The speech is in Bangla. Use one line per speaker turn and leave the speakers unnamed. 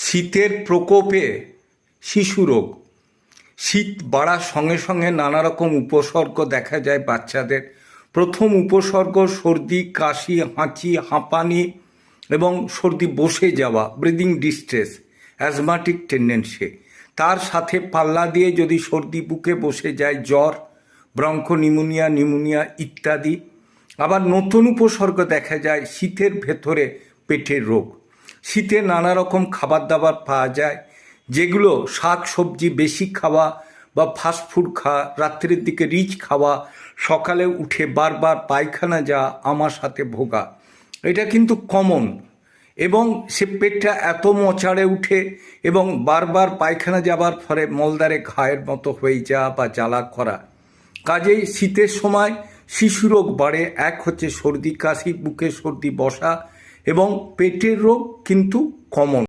শীতের প্রকোপে শিশু রোগ। শীত বাড়ার সঙ্গে সঙ্গে নানা রকম উপসর্গ দেখা যায় বাচ্চাদের। প্রথম উপসর্গ সর্দি, কাশি, হাঁচি, হাঁপানি এবং সর্দি বসে যাওয়া, ব্রিদিং ডিস্ট্রেস, অ্যাজমাটিক টেন্ডেন্সি। তার সাথে পাল্লা দিয়ে যদি সর্দি বুকে বসে যায়, জ্বর, ব্রঙ্কোনিউমোনিয়া, নিউমোনিয়া ইত্যাদি। আবার নতুন উপসর্গ দেখা যায় শীতের ভেতরে পেটের রোগ। শীতে নানা রকম খাবার দাবার পাওয়া যায়, যেগুলো শাক সবজি বেশি খাওয়া বা ফাস্টফুড খাওয়া, রাত্রের দিকে রিচ খাওয়া, সকালে উঠে বারবার পায়খানা যাওয়া, আমাশাতে ভোগা, এটা কিন্তু কমন। এবং সে পেটটা এত মোচাড়ে উঠে এবং বারবার পায়খানা যাবার ফলে মলদ্বারে ঘায়ের মতো হয়ে যাওয়া বা জ্বালা করা। কাজেই শীতের সময় শিশু রোগ বাড়ে। এক হচ্ছে সর্দি কাশি, বুকে সর্দি বসা এবং পেটের রোগ কিন্তু কমন।